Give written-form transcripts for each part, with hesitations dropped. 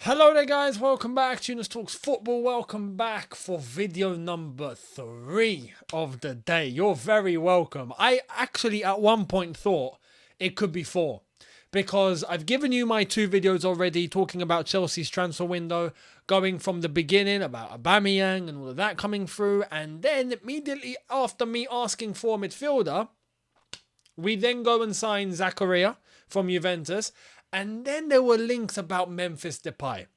Hello there guys, welcome back to Younes Talks Football. Welcome back for video number 3 of the day. You're very welcome. I actually at one point thought it could be 4 because I've given you my 2 videos already talking about Chelsea's transfer window, going from the beginning about Aubameyang and all of that coming through, and then immediately after me asking for a midfielder, we then go and sign Zakaria from Juventus. And then there were links about Memphis Depay.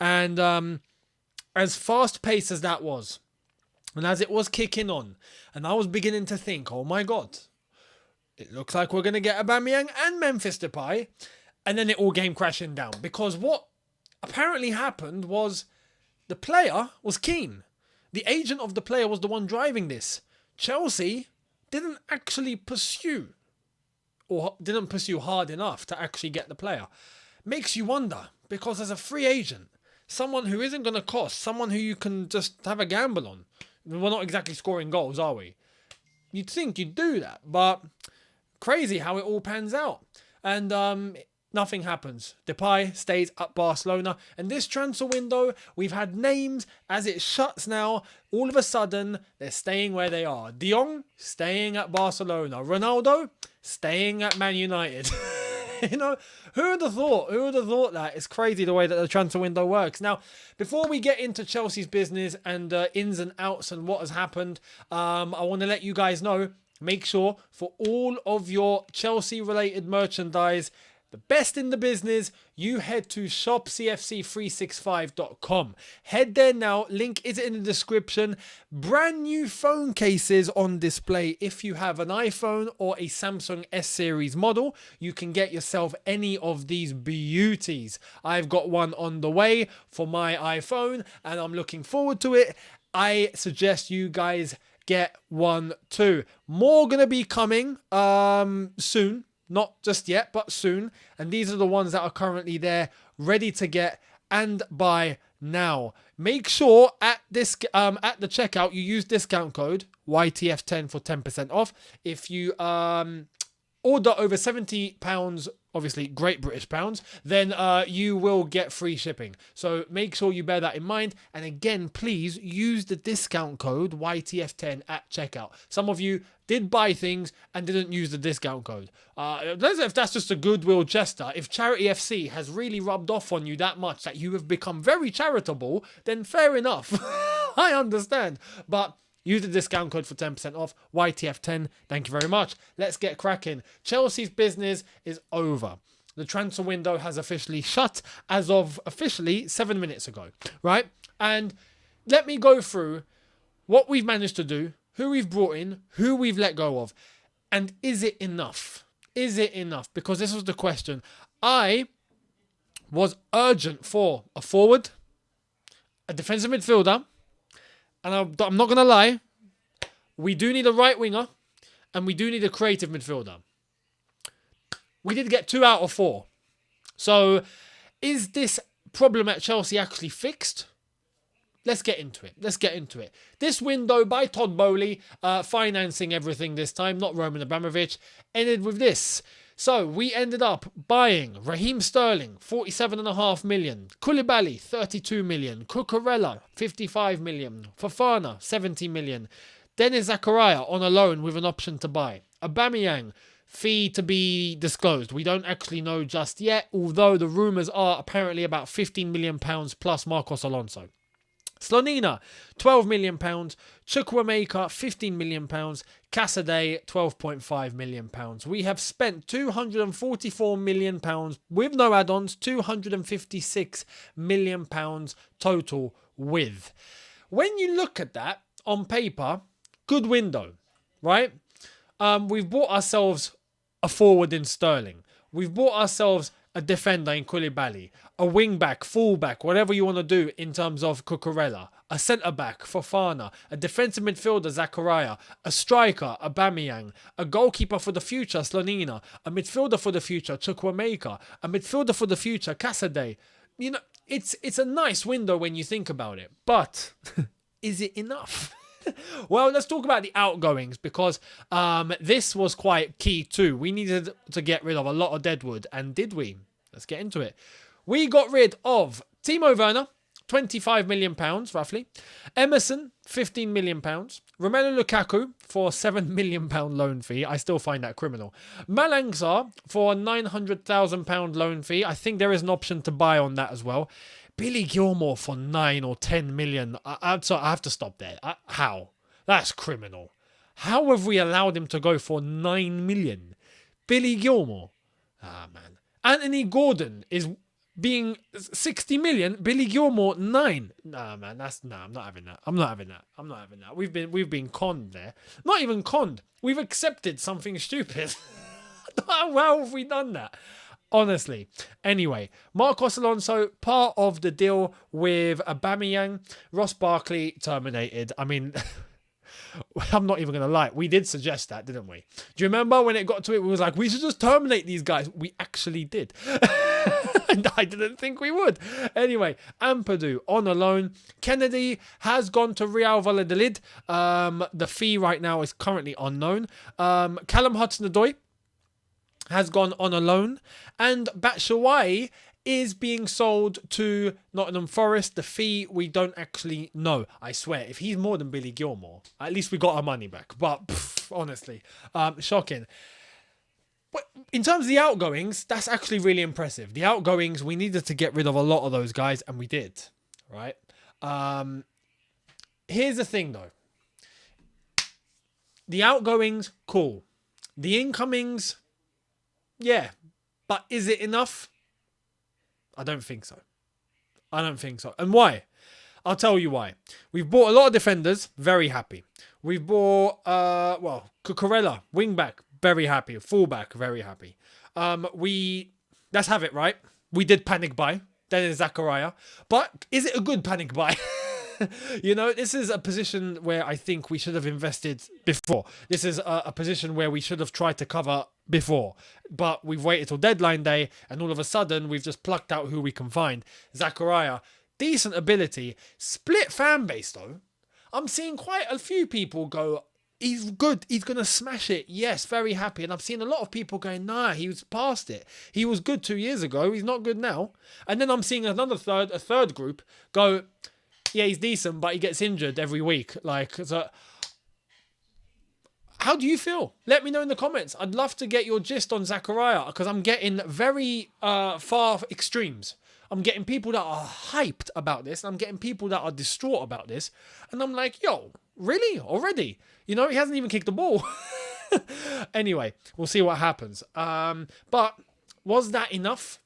And as fast-paced as that was, and as it was kicking on, and I was beginning to think, oh my God, it looks like we're going to get Aubameyang and Memphis Depay. And then it all came crashing down. Because what apparently happened was the player was keen. The agent of the player was the one driving this. Chelsea didn't actually pursue, or didn't pursue hard enough to actually get the player. Makes you wonder, because as a free agent, someone who isn't going to cost, someone who you can just have a gamble on. We're not exactly scoring goals, are we? You'd think you'd do that, but crazy how it all pans out. And nothing happens. Depay stays at Barcelona. And this transfer window, we've had names as it shuts now. All of a sudden, they're staying where they are. De Jong, staying at Barcelona. Ronaldo, staying at Man United. You know, who would have thought? Who would have thought that? It's crazy the way that the transfer window works. Now, before we get into Chelsea's business and ins and outs and what has happened, I want to let you guys know, make sure for all of your Chelsea-related merchandise, the best in the business, you head to shopcfc365.com. Head there now. Link is in the description. Brand new phone cases on display. If you have an iPhone or a Samsung S series model, you can get yourself any of these beauties. I've got one on the way for my iPhone and I'm looking forward to it. I suggest you guys get one too. More gonna be coming soon. Not just yet, but soon. And these are the ones that are currently there, ready to get and buy now. Make sure at this at the checkout you use discount code YTF10 for 10% off. If you order over £70, obviously Great British pounds, then you will get free shipping. So make sure you bear that in mind. And again, please use the discount code YTF10 at checkout. Some of you did buy things and didn't use the discount code. If that's just a goodwill gesture. If Charity FC has really rubbed off on you that much that you have become very charitable, then fair enough. I understand. But use the discount code for 10% off. YTF10. Thank you very much. Let's get cracking. Chelsea's business is over. The transfer window has officially shut as of officially 7 minutes ago, right? And let me go through what we've managed to do, who we've brought in, who we've let go of, and is it enough? Is it enough? Because this was the question. I was urgent for a forward, a defensive midfielder, and I'm not going to lie, we do need a right winger and we do need a creative midfielder. We did get 2 out of 4. So is this problem at Chelsea actually fixed? Let's get into it. This window by Todd Bowley, financing everything this time, not Roman Abramovich, ended with this. So we ended up buying Raheem Sterling, 47.5 million. Koulibaly, 32 million. Cucurella, 55 million. Fofana, 70 million. Younes Zakaria on a loan with an option to buy. Aubameyang, fee to be disclosed. We don't actually know just yet, although the rumours are apparently about £15 million plus Marcos Alonso. Slonina, £12 million. Chukwuemeka, £15 million. Casadei, £12.5 million. We have spent £244 million with no add-ons, £256 million total with. When you look at that on paper, good window, right? We've bought ourselves a forward in Sterling. We've bought ourselves a defender in Koulibaly, a wing-back, full-back, whatever you want to do in terms of Cucurella, a centre-back, Fofana, a defensive midfielder, Zakaria, a striker, Aubameyang, a goalkeeper for the future, Slonina, a midfielder for the future, Chukwuemeka, a midfielder for the future, Casadei. You know, it's a nice window when you think about it, but is it enough? Well, let's talk about the outgoings because this was quite key too. We needed to get rid of a lot of deadwood, and did we? Let's get into it. We got rid of Timo Werner, £25 million, roughly. Emerson, £15 million. Romelu Lukaku for £7 million loan fee. I still find that criminal. Malang Sarr for a £900,000 loan fee. I think there is an option to buy on that as well. Billy Gilmore for 9 or 10 million. I have to stop there. How? That's criminal. How have we allowed him to go for 9 million? Billy Gilmore. Ah, man. Anthony Gordon is being 60 million. Billy Gilmore, 9. Nah, man. I'm not having that. I'm not having that. We've been conned there. Not even conned. We've accepted something stupid. How have we done that? Honestly. Anyway, Marcos Alonso, part of the deal with Aubameyang. Ross Barkley terminated. I mean, I'm not even going to lie. We did suggest that, didn't we? Do you remember when it got to it? We was like, we should just terminate these guys. We actually did. And I didn't think we would. Anyway, Ampadu on a loan. Kennedy has gone to Real Valladolid. The fee right now is currently unknown. Callum Hudson-Odoi has gone on a loan, and Batshuayi is being sold to Nottingham Forest. The fee, we don't actually know. I swear, if he's more than Billy Gilmore, at least we got our money back. But honestly, shocking. But in terms of the outgoings, that's actually really impressive. The outgoings, we needed to get rid of a lot of those guys, and we did, right? Here's the thing, though. The outgoings, cool. The incomings, yeah, but is it enough? I don't think so. And why? I'll tell you why. We've bought a lot of defenders, very happy. We've bought, Cucurella, wing-back, very happy. Full-back, very happy. Let's have it, right? We did panic buy. Then Zakaria. But is it a good panic buy? You know, this is a position where I think we should have invested before. This is a position where we should have tried to cover before. But we've waited till deadline day, and all of a sudden, we've just plucked out who we can find. Zakaria, decent ability. Split fan base, though. I'm seeing quite a few people go, he's good, he's going to smash it. Yes, very happy. And I've seen a lot of people going, nah, he was past it. He was good 2 years ago. He's not good now. And then I'm seeing a third group go, yeah, he's decent, but he gets injured every week. So how do you feel? Let me know in the comments. I'd love to get your gist on Zakaria, because I'm getting very far extremes. I'm getting people that are hyped about this, and I'm getting people that are distraught about this. And I'm like, yo, really? Already? You know, he hasn't even kicked the ball. Anyway, we'll see what happens. But was that enough?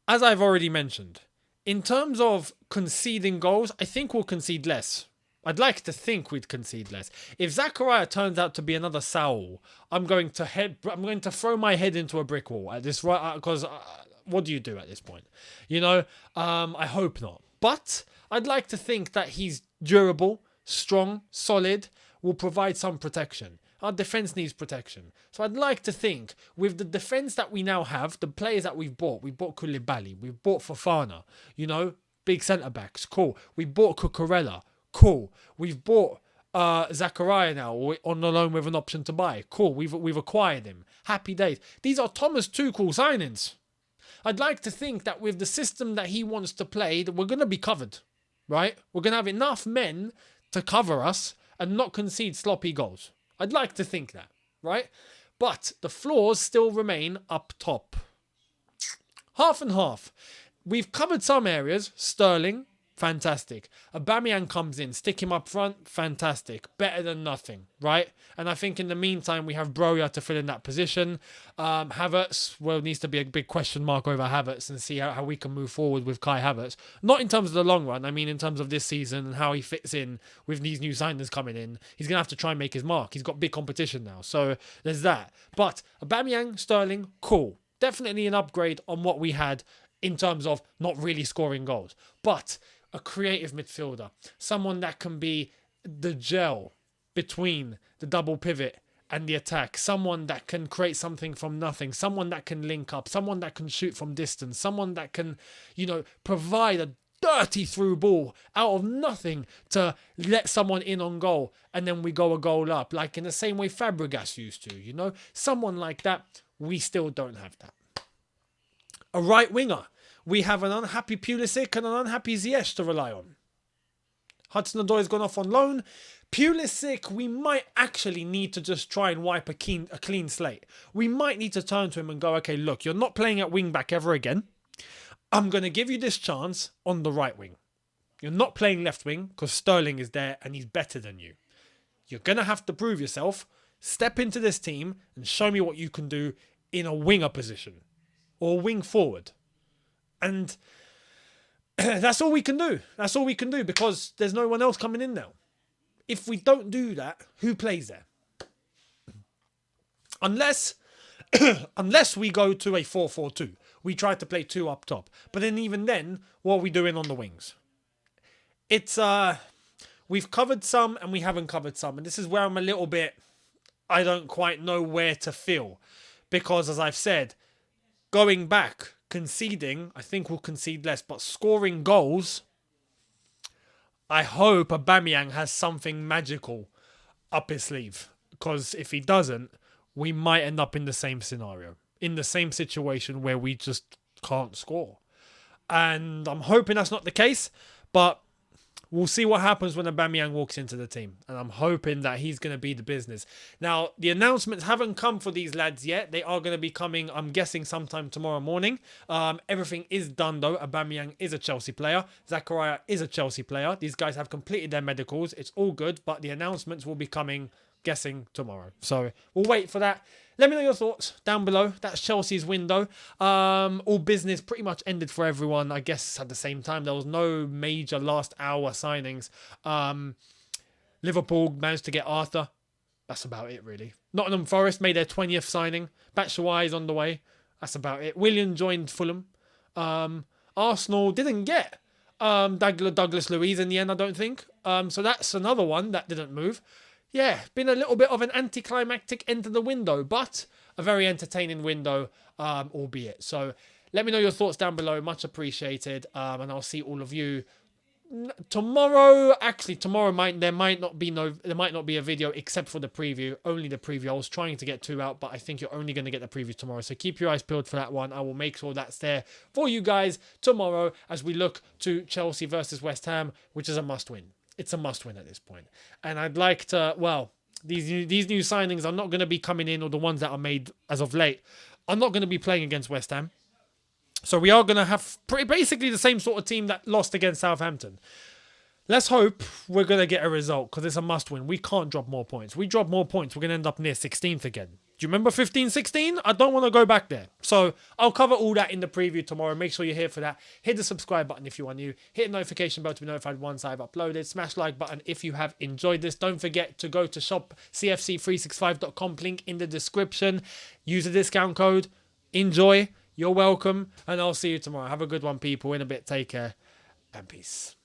As I've already mentioned, in terms of conceding goals, I think we'll concede less. I'd like to think we'd concede less. If Zakaria turns out to be another Saul, I'm going to throw my head into a brick wall at this, right? Because what do you do at this point? You know, I hope not. But I'd like to think that he's durable, strong, solid, will provide some protection. Our defence needs protection. So I'd like to think with the defence that we now have, the players that we bought Koulibaly, we've bought Fofana, you know, big centre-backs, cool. We bought Cucurella, cool. We've bought Zakaria now on the loan with an option to buy, cool. We've acquired him. Happy days. These are Thomas Tuchel signings. I'd like to think that with the system that he wants to play, that we're going to be covered, right? We're going to have enough men to cover us and not concede sloppy goals. I'd like to think that, right? But the flaws still remain up top. Half and half. We've covered some areas. Sterling, fantastic. Aubameyang comes in, stick him up front, fantastic. Better than nothing, right? And I think in the meantime, we have Broja to fill in that position. Havertz, well, needs to be a big question mark over Havertz and see how we can move forward with Kai Havertz. Not in terms of the long run, I mean in terms of this season and how he fits in with these new signings coming in. He's going to have to try and make his mark. He's got big competition now, so there's that. But Aubameyang, Sterling, cool. Definitely an upgrade on what we had in terms of not really scoring goals. But a creative midfielder, someone that can be the gel between the double pivot and the attack, someone that can create something from nothing, someone that can link up, someone that can shoot from distance, someone that can, you know, provide a dirty through ball out of nothing to let someone in on goal, and then we go a goal up, like in the same way Fabregas used to, you know, someone like that. We still don't have that. A right winger. We have an unhappy Pulisic and an unhappy Ziyech to rely on. Hudson-Odoi gone off on loan. Pulisic, we might actually need to just try and wipe a clean slate. We might need to turn to him and go, okay, look, you're not playing at wing back ever again. I'm going to give you this chance on the right wing. You're not playing left wing because Sterling is there and he's better than you. You're going to have to prove yourself. Step into this team and show me what you can do in a winger position or wing forward. And that's all we can do. That's all we can do because there's no one else coming in now. If we don't do that, who plays there? Unless we go to a 4-4-2. We try to play two up top. But then even then, what are we doing on the wings? It's we've covered some and we haven't covered some. And this is where I'm a little bit, I don't quite know where to feel. Because as I've said, going back, conceding, I think we'll concede less. But scoring goals, I hope Aubameyang has something magical up his sleeve. Because if he doesn't, we might end up in the same scenario. In the same situation where we just can't score. And I'm hoping that's not the case. But we'll see what happens when Aubameyang walks into the team. And I'm hoping that he's going to be the business. Now, the announcements haven't come for these lads yet. They are going to be coming, I'm guessing, sometime tomorrow morning. Everything is done, though. Aubameyang is a Chelsea player. Zakaria is a Chelsea player. These guys have completed their medicals. It's all good. But the announcements will be coming, guessing, tomorrow. So we'll wait for that. Let me know your thoughts down below. That's Chelsea's window. All business pretty much ended for everyone, I guess, at the same time. There was no major last hour signings. Liverpool managed to get Arthur. That's about it, really. Nottingham Forest made their 20th signing. Batshuayi is on the way. That's about it. Willian joined Fulham. Arsenal didn't get Douglas Luiz in the end, I don't think. So that's another one that didn't move. Yeah, been a little bit of an anticlimactic end to the window, but a very entertaining window, albeit. So let me know your thoughts down below. Much appreciated. And I'll see all of you tomorrow. Actually, tomorrow there might not be a video except for the preview. Only the preview. I was trying to get 2 out, but I think you're only going to get the preview tomorrow. So keep your eyes peeled for that one. I will make sure that's there for you guys tomorrow as we look to Chelsea versus West Ham, which is a must-win. It's a must-win at this point. And I'd like to, well, these new signings are not going to be coming in, or the ones that are made as of late, are not going to be playing against West Ham. So we are going to have basically the same sort of team that lost against Southampton. Let's hope we're going to get a result because it's a must-win. We can't drop more points. We drop more points, we're going to end up near 16th again. Do you remember 15-16? I don't want to go back there. So I'll cover all that in the preview tomorrow. Make sure you're here for that. Hit the subscribe button if you are new. Hit the notification bell to be notified once I've uploaded. Smash the like button if you have enjoyed this. Don't forget to go to shopcfc365.com. Link in the description. Use the discount code. Enjoy. You're welcome. And I'll see you tomorrow. Have a good one, people. In a bit. Take care. And peace.